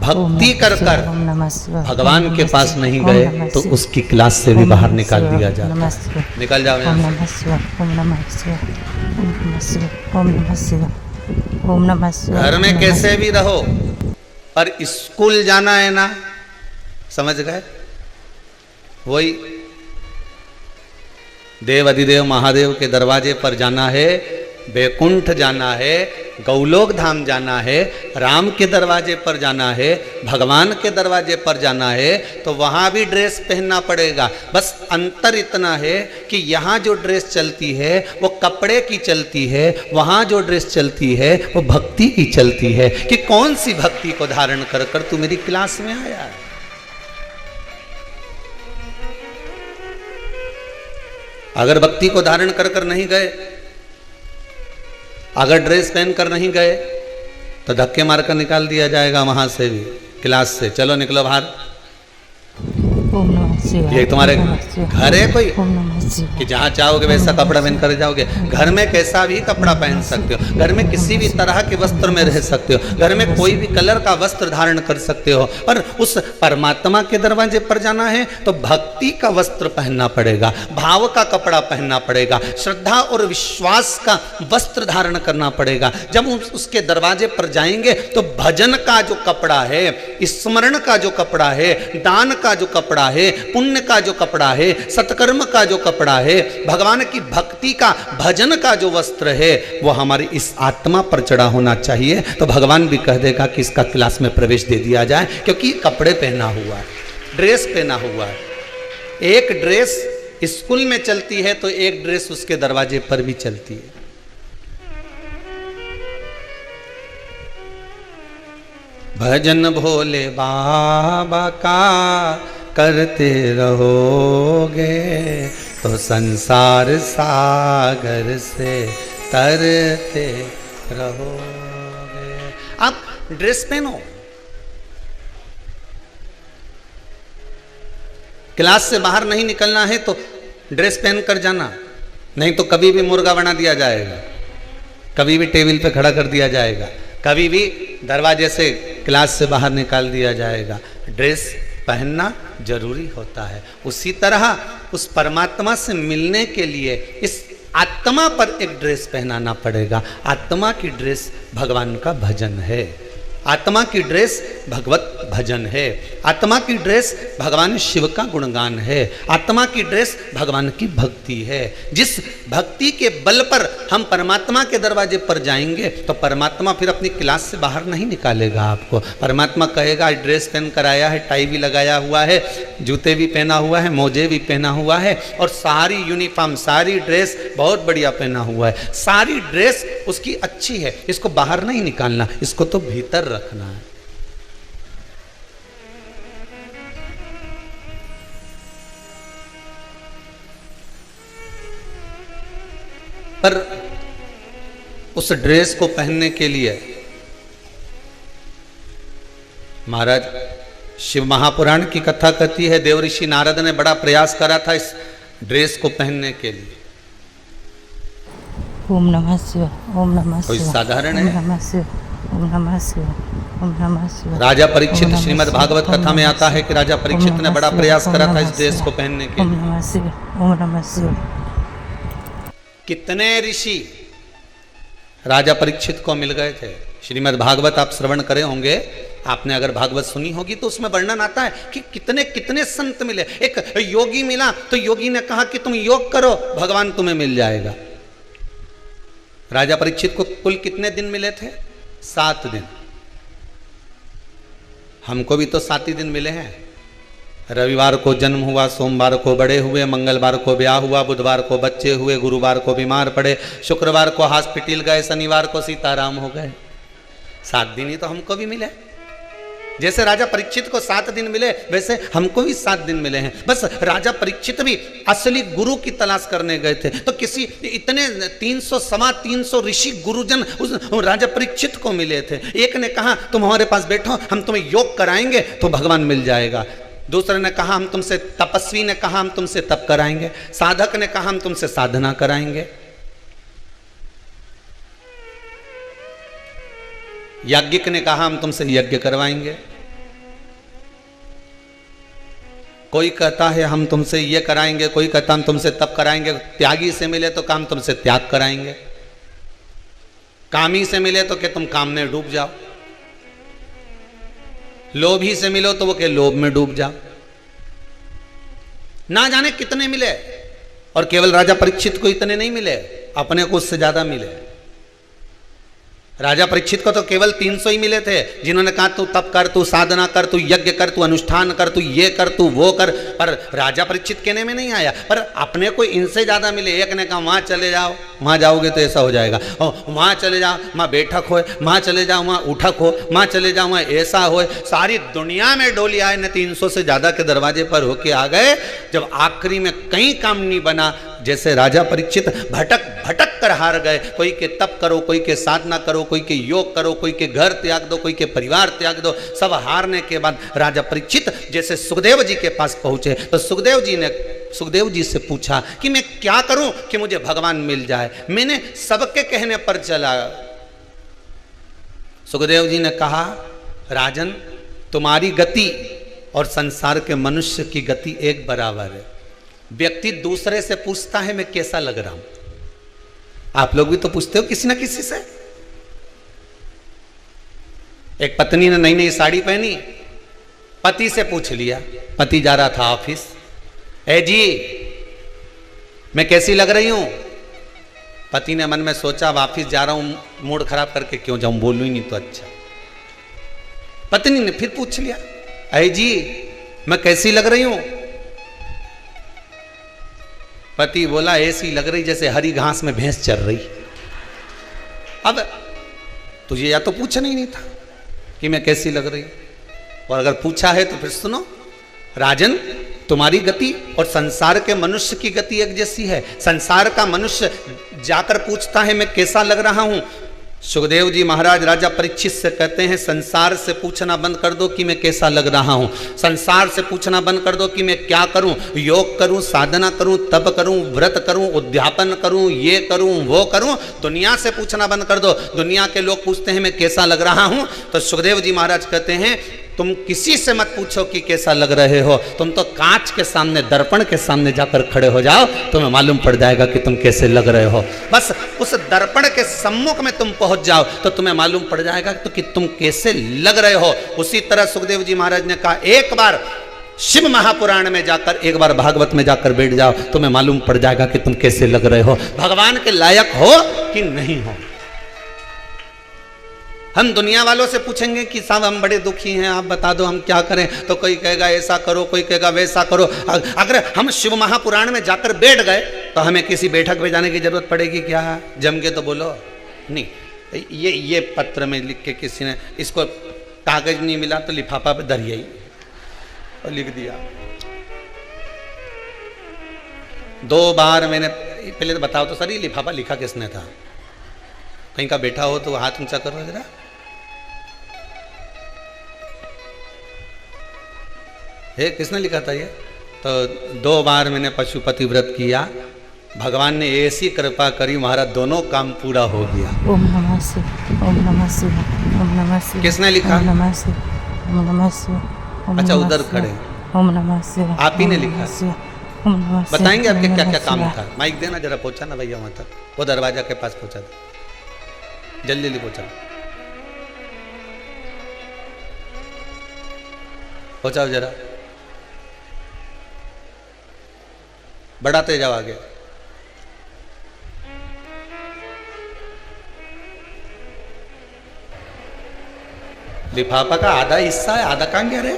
भक्ति कर कर भगवान के पास नहीं गए तो उसकी क्लास से भी बाहर निकाल दिया जाता है। निकल जाओ यहाँ से। घर में कैसे भी रहो पर स्कूल जाना है ना, समझ गए? वही देव अधिदेव महादेव के दरवाजे पर जाना है, बैकुंठ जाना है, गौलोक धाम जाना है, राम के दरवाजे पर जाना है, भगवान के दरवाजे पर जाना है, तो वहाँ भी ड्रेस पहनना पड़ेगा। बस अंतर इतना है कि यहाँ जो ड्रेस चलती है वो कपड़े की चलती है, वहाँ जो ड्रेस चलती है वो भक्ति की चलती है कि कौन सी भक्ति को धारण कर कर तू मेरी क्लास में आया है। अगर भक्ति को धारण कर कर नहीं गए, अगर ड्रेस पहन कर नहीं गए तो धक्के मारकर निकाल दिया जाएगा वहां से भी, क्लास से। चलो निकलो बाहर। ये तुम्हारे घर है कोई कि जहाँ चाहोगे वैसा कपड़ा पहन कर जाओगे? घर में कैसा भी कपड़ा पहन सकते हो, घर में किसी भी तरह के वस्त्र में रह सकते हो, घर में कोई भी कलर का वस्त्र धारण कर सकते हो, पर उस परमात्मा के दरवाजे पर जाना है तो भक्ति का वस्त्र पहनना पड़ेगा, भाव का कपड़ा पहनना पड़ेगा, श्रद्धा और विश्वास का वस्त्र धारण करना पड़ेगा। जब उसके दरवाजे पर जाएंगे तो भजन का जो कपड़ा है, स्मरण का जो कपड़ा है, दान का जो कपड़ा है, पुण्य का जो कपड़ा है, सत्कर्म का जो कपड़ा है, भगवान की भक्ति का, भजन का जो वस्त्र है, वो हमारी इस आत्मा पर चढ़ा होना चाहिए। तो भगवान भी कह देगा कि इसका क्लास में प्रवेश दे दिया जाए, क्योंकि कपड़े पहना हुआ है, ड्रेस पहना हुआ है। एक ड्रेस स्कूल में चलती है तो एक ड्रेस उसके दरवाजे पर भी चलती है। भजन भोले बाबा का करते रहोगे तो संसार सागर से तरते रहोगे। आप ड्रेस पहनो, क्लास से बाहर नहीं निकलना है तो ड्रेस पहन कर जाना, नहीं तो कभी भी मुर्गा बना दिया जाएगा, कभी भी टेबल पे खड़ा कर दिया जाएगा, कभी भी दरवाजे से क्लास से बाहर निकाल दिया जाएगा। ड्रेस पहनना जरूरी होता है। उसी तरह उस परमात्मा से मिलने के लिए इस आत्मा पर एक ड्रेस पहनाना पड़ेगा। आत्मा की ड्रेस भगवान का भजन है, आत्मा की ड्रेस भगवत भजन है, आत्मा की ड्रेस भगवान शिव का गुणगान है, आत्मा की ड्रेस भगवान की भक्ति है। जिस भक्ति के बल पर हम परमात्मा के दरवाजे पर जाएंगे तो परमात्मा फिर अपनी क्लास से बाहर नहीं निकालेगा आपको। परमात्मा कहेगा ड्रेस पहन कर आया है, टाई भी लगाया हुआ है, जूते भी पहना हुआ है, मोजे भी पहना हुआ है और सारी यूनिफॉर्म, सारी ड्रेस बहुत बढ़िया पहना हुआ है, सारी ड्रेस उसकी अच्छी है, इसको बाहर नहीं निकालना, इसको तो भीतर रखना है। पर उस ड्रेस को पहनने के लिए महाराज शिव महापुराण की कथा कहती है देवऋषि नारद ने बड़ा प्रयास करा था इस ड्रेस को पहनने के लिए। ओम नमः शिवाय, ओम नमः शिवाय, कोई साधारण है? ओम नमः शिवाय, ओम नमः शिवाय, ओम नमः शिवाय। राजा परीक्षित, श्रीमद् भागवत कथा में आता है कि राजा परीक्षित ने बड़ा प्रयास करा था इस ड्रेस को पहनने के लिए। ओम नमः शिवाय, ओम नमः शिवाय। कितने ऋषि राजा परीक्षित को मिल गए थे। श्रीमद् भागवत आप श्रवण करे होंगे, आपने अगर भागवत सुनी होगी तो उसमें वर्णन आता है कि कितने कितने संत मिले। एक योगी मिला तो योगी ने कहा कि तुम योग करो, भगवान तुम्हें मिल जाएगा। राजा परीक्षित को कुल कितने दिन मिले थे? 7 दिन। हमको भी तो 7 ही दिन मिले हैं। रविवार को जन्म हुआ, सोमवार को बड़े हुए, मंगलवार को ब्याह हुआ, बुधवार को बच्चे हुए, गुरुवार को बीमार पड़े, शुक्रवार को हॉस्पिटल गए, शनिवार को सीताराम हो गए। 7 दिन ही तो हमको भी मिले। जैसे राजा परीक्षित को 7 दिन मिले वैसे हमको भी 7 दिन मिले हैं। बस राजा परीक्षित भी असली गुरु की तलाश करने गए थे तो किसी इतने 300 ऋषि गुरुजन उस राजा परीक्षित को मिले थे। एक ने कहा तुम हमारे पास बैठो, हम तुम्हें योग कराएंगे तो भगवान मिल जाएगा। दूसरे ने कहा हम तुमसे, तपस्वी ने कहा हम तुमसे तप कराएंगे, साधक ने कहा हम तुमसे साधना कराएंगे, याज्ञिक ने कहा हम तुमसे यज्ञ करवाएंगे। कोई कहता है हम तुमसे ये कराएंगे, कोई कहता हम तुमसे तब कराएंगे। त्यागी से मिले तो काम तुमसे त्याग कराएंगे, कामी से मिले तो कि तुम काम में डूब जाओ, लोभी से मिलो तो वो के लोभ में डूब जाओ। ना जाने कितने मिले, और केवल राजा परीक्षित को इतने नहीं मिले, अपने को उससे ज्यादा मिले। राजा परीक्षित को तो केवल 300 ही मिले थे, जिन्होंने कहा तू तप कर, तू साधना कर, तू यज्ञ कर, तू अनुष्ठान कर, तू ये कर, तू वो कर। पर राजा परीक्षित कहने में नहीं आया, पर अपने को इनसे ज्यादा मिले। एक ने कहा वहां चले जाओ, वहां जाओगे तो ऐसा हो जाएगा, और वहां चले जाओ वहां बैठक हो, वहां चले जाओ वहां उठक हो, वहां चले जाओ वहां ऐसा हो। सारी दुनिया में डोली आए न 300 से ज्यादा के दरवाजे पर होके आ गए। जब आखिरी में कहीं काम नहीं बना, जैसे राजा परीक्षित भटक भटक कर हार गए। कोई के तप करो, कोई के साधना करो, कोई के योग करो, कोई के घर त्याग दो, कोई के परिवार त्याग दो। सब हारने के बाद राजा परीक्षित जैसे सुखदेव जी के पास पहुंचे तो सुखदेव जी से पूछा कि मैं क्या करूं कि मुझे भगवान मिल जाए। मैंने सबके कहने पर चला। सुखदेव जी ने कहा, राजन तुम्हारी गति और संसार के मनुष्य की गति एक बराबर है। व्यक्ति दूसरे से पूछता है मैं कैसा लग रहा हूं। आप लोग भी तो पूछते हो किसी ना किसी से। एक पत्नी ने नई नई साड़ी पहनी, पति से पूछ लिया। पति जा रहा था ऑफिस, ए जी मैं कैसी लग रही हूं। पति ने मन में सोचा वापिस जा रहा हूं, मूड खराब करके क्यों जाऊं, बोलूं ही नहीं तो अच्छा। पत्नी ने फिर पूछ लिया, ए जी मैं कैसी लग रही हूं। पति बोला ऐसी लग रही जैसे हरी घास में भैंस चर रही। अब तुझे या तो पूछना ही नहीं था कि मैं कैसी लग रही, और अगर पूछा है तो फिर सुनो। राजन तुम्हारी गति और संसार के मनुष्य की गति एक जैसी है। संसार का मनुष्य जाकर पूछता है मैं कैसा लग रहा हूं। सुखदेव जी महाराज राजा परीक्षित से कहते हैं संसार से पूछना बंद कर दो कि मैं कैसा लग रहा हूं। संसार से पूछना बंद कर दो कि मैं क्या करूं, योग करूं, साधना करूं, तप करूं, व्रत करूं, उद्यापन करूं, ये करूं, वो करूं। दुनिया से पूछना बंद कर दो। दुनिया के लोग पूछते हैं मैं कैसा लग रहा हूं, तो सुखदेव जी महाराज कहते हैं तुम किसी से मत पूछो कि कैसा लग रहे हो। तुम तो कांच के सामने, दर्पण के सामने जाकर खड़े हो जाओ, तुम्हें मालूम पड़ जाएगा कि तुम कैसे लग रहे हो। बस उस दर्पण के सम्मुख में तुम पहुंच जाओ तो तुम्हें मालूम पड़ जाएगा कि तुम कैसे लग रहे हो। उसी तरह सुखदेव जी महाराज ने कहा एक बार शिव महापुराण में जाकर, एक बार भागवत में जाकर बैठ जाओ, तुम्हें मालूम पड़ जाएगा कि तुम कैसे लग रहे हो, भगवान के लायक हो कि नहीं हो। हम दुनिया वालों से पूछेंगे कि साहब हम बड़े दुखी हैं, आप बता दो हम क्या करें, तो कोई कहेगा ऐसा करो, कोई कहेगा वैसा करो। अगर हम शिव महापुराण में जाकर बैठ गए तो हमें किसी बैठक में जाने की जरूरत पड़ेगी क्या? जम के तो बोलो नहीं। ये पत्र में लिख के किसी ने, इसको कागज नहीं मिला तो लिफाफा पे धरिए और लिख दिया। 2 बार मैंने, पहले तो बताओ तो सर ये लिफाफा लिखा किसने था? कहीं का बैठा हो तो हाथ ऊंचा करो जरा। हे किसने लिखा था ये? तो 2 बार मैंने पशुपति व्रत किया, भगवान ने ऐसी कृपा करी महाराज दोनों काम पूरा हो गया। ओम नमः शिवाय, ओम नमः शिवाय, ओम नमः शिवाय। किसने लिखा? ओम नमः शिवाय, ओम नमः शिवाय। अच्छा उधर खड़े ओम नमः शिवाय, आप ही ने लिखा? ओम नमः शिवाय। बताएंगे आपके क्या क्या काम था? माइक देना जरा, पहुंचा ना भैया वहां तक, वो दरवाजा के पास पहुंचा था, जल्दी जल्दी पहुंचा, पहुंचाओ जरा, बढ़ाते जाओ आगे। लिफाफा का आधा हिस्सा है, आधा कहां गया रे?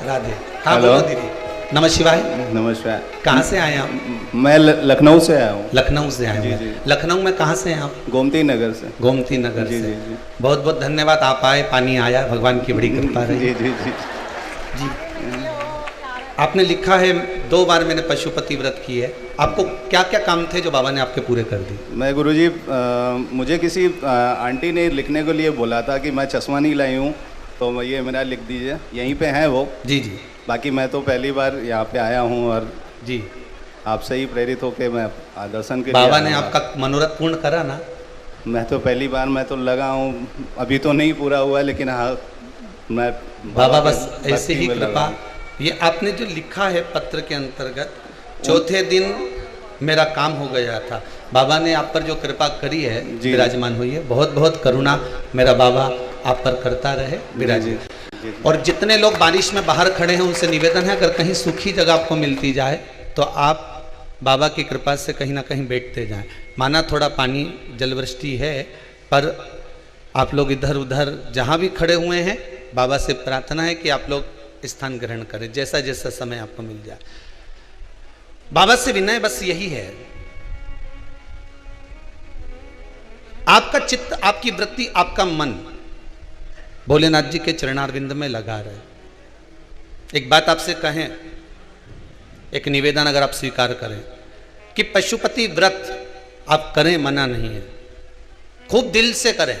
राधे। हाँ बोलो दीदी। नमः शिवाय। नमस्कार। कहाँ से आए आप? मैं लखनऊ से आया हूँ। लखनऊ से आए हैं? लखनऊ में कहाँ से हैं आप? गोमती नगर से। गोमती नगर जी, से। जी, जी। बहुत बहुत धन्यवाद, आप आए, पानी आया, भगवान की बड़ी कृपा रही। जी जी जी जी। आपने लिखा है 2 बार मैंने पशुपति व्रत की है। आपको क्या क्या काम थे जो बाबा ने आपके पूरे कर दिए? मैं गुरुजी, मुझे किसी आंटी ने लिखने के लिए बोला था कि मैं चश्मा नहीं लाई हूँ, तो ये मेरा लिख दीजिए, यहीं पे हैं वो। जी जी। बाकी मैं तो पहली बार यहाँ पे आया हूँ और जी आपसे ही प्रेरित होकर मैं दर्शन के बाबा ने आपका मनोरथ पूर्ण करा ना? मैं तो पहली बार, मैं तो लगा हूँ, अभी तो नहीं पूरा हुआ, लेकिन हाँ मैं बाबा बस ऐसे ही भक्ति में लगा कृपा। हूँ। ये आपने जो लिखा है पत्र के अंतर्गत, चौथे दिन मेरा काम हो गया था। बाबा ने आप पर जो कृपा करी है, जी। विराजमान हुई है। बहुत बहुत करुणा मेरा बाबा आप पर करता रहे, विराजमान। जी। और जितने लोग बारिश में बाहर खड़े हैं उनसे निवेदन है, अगर कहीं सूखी जगह आपको मिलती जाए तो आप बाबा की कृपा से कहीं ना कहीं बैठते जाएं। माना थोड़ा पानी जलवृष्टि है, पर आप लोग इधर उधर जहाँ भी खड़े हुए हैं, बाबा से प्रार्थना है कि आप लोग स्थान ग्रहण करें, जैसा जैसा समय आपको मिल जाए। बाबा से विनय बस यही है, आपका चित्त, आपकी वृत्ति, आपका मन भोलेनाथ जी के चरणारविंद में लगा रहे। एक बात आपसे कहें, एक निवेदन अगर आप स्वीकार करें कि पशुपति व्रत आप करें, मना नहीं है, खूब दिल से करें।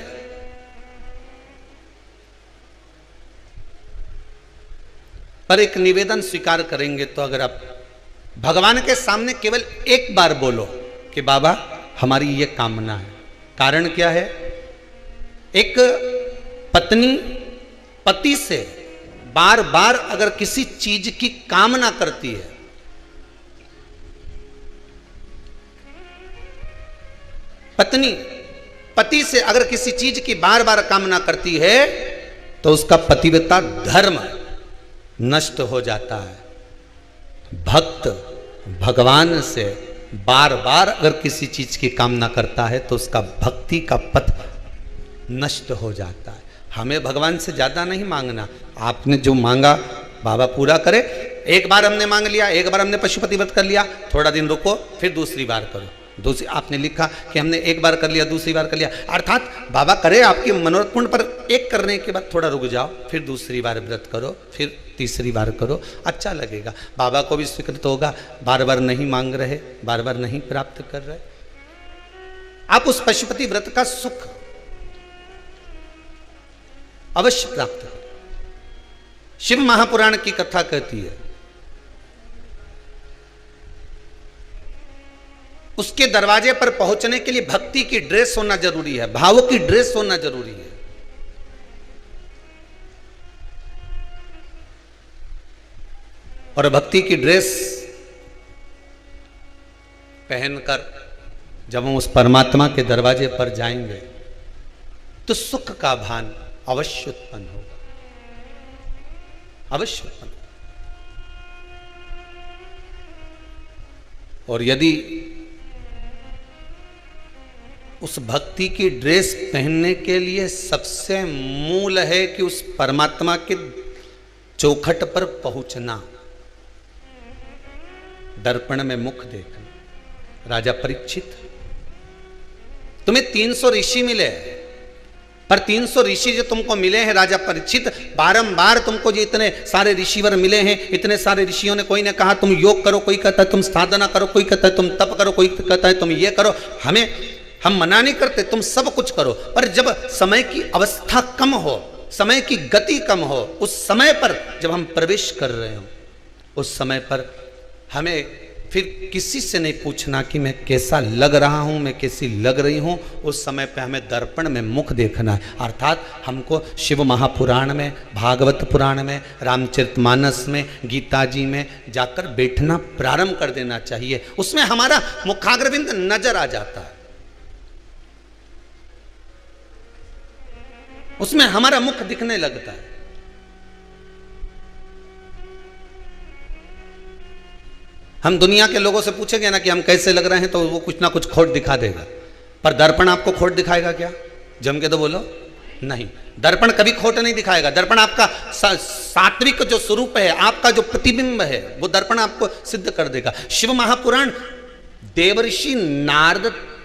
पर एक निवेदन स्वीकार करेंगे तो अगर आप भगवान के सामने केवल एक बार बोलो कि बाबा हमारी ये कामना है। कारण क्या है? एक पत्नी पति से बार बार अगर किसी चीज की कामना करती है, पत्नी पति से अगर किसी चीज की बार बार कामना करती है तो उसका पतिव्रता धर्म नष्ट हो जाता है। भक्त भगवान से बार बार अगर किसी चीज की कामना करता है तो उसका भक्ति का पथ नष्ट हो जाता है। हमें भगवान से ज्यादा नहीं मांगना, आपने जो मांगा बाबा पूरा करे। एक बार हमने मांग लिया, एक बार हमने पशुपति व्रत कर लिया, थोड़ा दिन रुको, फिर दूसरी बार करो। दूसरी आपने लिखा कि हमने एक बार कर लिया, दूसरी बार कर लिया, अर्थात बाबा करे आपके मनोरथ पूर्ण, पर एक करने के बाद थोड़ा रुक जाओ, फिर दूसरी बार व्रत करो, फिर तीसरी बार करो, अच्छा लगेगा। बाबा को भी स्वीकृत होगा, बार बार नहीं मांग रहे, बार बार नहीं प्राप्त कर रहे। आप उस पशुपति व्रत का सुख अवश्य प्राप्त करें। शिव महापुराण की कथा कहती है, उसके दरवाजे पर पहुंचने के लिए भक्ति की ड्रेस होना जरूरी है, भाव की ड्रेस होना जरूरी है। और भक्ति की ड्रेस पहनकर जब हम उस परमात्मा के दरवाजे पर जाएंगे तो सुख का भान अवश्य उत्पन्न होगा, अवश्य उत्पन्न। और यदि उस भक्ति की ड्रेस पहनने के लिए सबसे मूल है कि उस परमात्मा के चौखट पर पहुंचना, दर्पण में मुख देखना। राजा परीक्षित, तुम्हें 300 ऋषि मिले, पर 300 ऋषि जो तुमको मिले हैं राजा परीक्षित, बारंबार तुमको जो इतने सारे ऋषिवर मिले हैं, इतने सारे ऋषियों ने, कोई ने कहा तुम योग करो, कोई कहता है तुम साधना करो, कोई कहता है तुम तप करो, कोई कहता है तुम ये करो। हम मना नहीं करते, तुम सब कुछ करो, पर जब समय की अवस्था कम हो, समय की गति कम हो, उस समय पर जब हम प्रवेश कर रहे हो, उस समय पर हमें फिर किसी से नहीं पूछना कि मैं कैसा लग रहा हूं, मैं कैसी लग रही हूं। उस समय पे हमें दर्पण में मुख देखना है। अर्थात हमको शिव महापुराण में, भागवत पुराण में, रामचरितमानस में, गीता जी में जाकर बैठना प्रारंभ कर देना चाहिए। उसमें हमारा मुखाग्रविंद नजर आ जाता है, उसमें हमारा मुख दिखने लगता है। हम दुनिया के लोगों से पूछेंगे ना कि हम कैसे लग रहे हैं तो वो कुछ ना कुछ खोट दिखा देगा, पर दर्पण आपको खोट दिखाएगा क्या? जम के तो बोलो, नहीं, दर्पण कभी खोट नहीं दिखाएगा। दर्पण आपका सात्विक जो स्वरूप है, आपका जो प्रतिबिंब है, वो दर्पण आपको सिद्ध कर देगा। शिव महापुराण देवर्षि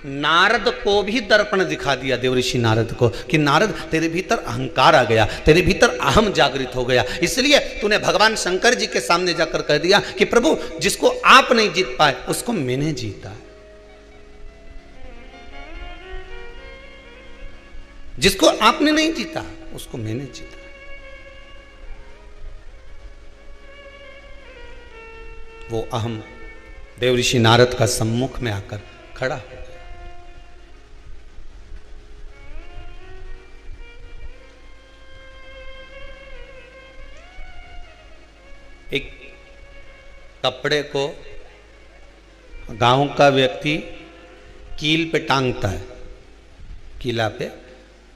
नारद को भी दर्पण दिखा दिया, देवर्षि नारद को, कि नारद तेरे भीतर अहंकार आ गया, तेरे भीतर अहम जागृत हो गया, इसलिए तूने भगवान शंकर जी के सामने जाकर कह दिया कि प्रभु जिसको आप नहीं जीत पाए उसको मैंने जीता है, जिसको आपने नहीं जीता उसको मैंने जीता। वो अहम देवर्षि नारद का सम्मुख में आकर खड़ा हो गया। एक कपड़े को गांव का व्यक्ति कील पे टांगता है, कीला पे,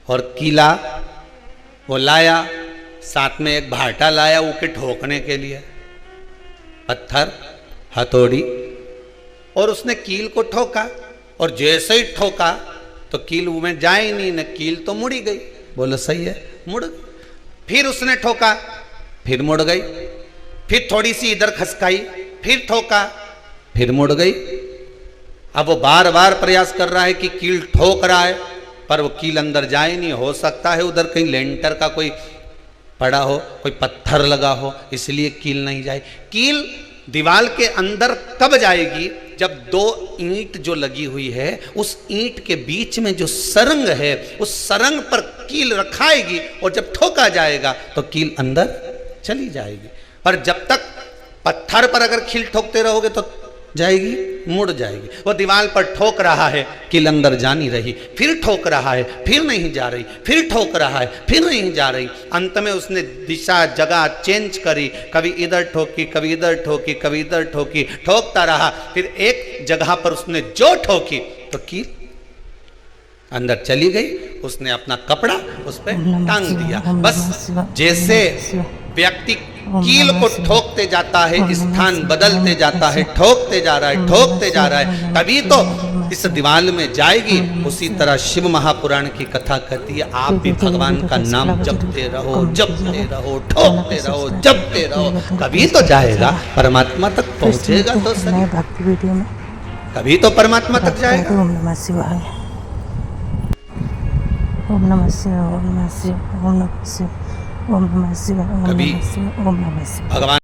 और कीला वो लाया, साथ में एक भाटा लाया उके ठोकने के लिए, पत्थर हथौड़ी, और उसने कील को ठोका, और जैसे ही ठोका तो कील में जाए ही नहीं, न कील तो मुड़ी गई। बोलो सही है, मुड़ गई। फिर उसने ठोका, फिर मुड़ गई, फिर थोड़ी सी इधर खसकाई, फिर ठोका, फिर मुड़ गई। अब वो बार बार प्रयास कर रहा है कि कील ठोक रहा है, पर वो कील अंदर जाए नहीं। हो सकता है उधर कहीं लेंटर का कोई पड़ा हो, कोई पत्थर लगा हो, इसलिए कील नहीं जाए। कील दीवार के अंदर कब जाएगी? जब दो ईंट जो लगी हुई है, उस ईंट के बीच में जो सरंग है, उस सरंग पर कील रखाएगी, और जब ठोका जाएगा तो कील अंदर चली जाएगी। पर जब तक पत्थर पर अगर कील ठोकते रहोगे तो जाएगी, मुड़ जाएगी। वो दीवार पर ठोक रहा है, कील अंदर जा नहीं रही, फिर ठोक रहा है, फिर नहीं जा रही, फिर ठोक रहा है, फिर नहीं जा रही। अंत में उसने दिशा जगह चेंज करी, कभी इधर ठोकी, कभी इधर ठोकी, कभी इधर ठोकी, ठोकता रहा। फिर एक जगह पर उसने जो ठोकी तो कील अंदर चली गई। उसने अपना कपड़ा उस पर टांग दिया। बस जैसे व्यक्ति कील को ठोकते जाता है, स्थान बदलते जाता है, ठोकते जा रहा है, ठोकते जा रहा है, तभी तो इस दीवार में जाएगी। उसी तरह शिव महापुराण की कथा कहती है, आप भी भगवान का नाम जपते रहो, जपते रहो, ठोकते रहो, जपते रहो, कभी तो जाएगा, परमात्मा तक पहुंचेगा तो सही, भक्ति वीडियो में कभी तो परमात्मा तक जाएगा। ओम नमः शिवाय, ओम नमः शिवाय, ओम नमः शिवाय, ओम नमः शिवाय, ओम नमः शिवाय, ओम नमः शिवाय, ओम नमः शिवाय। भगवान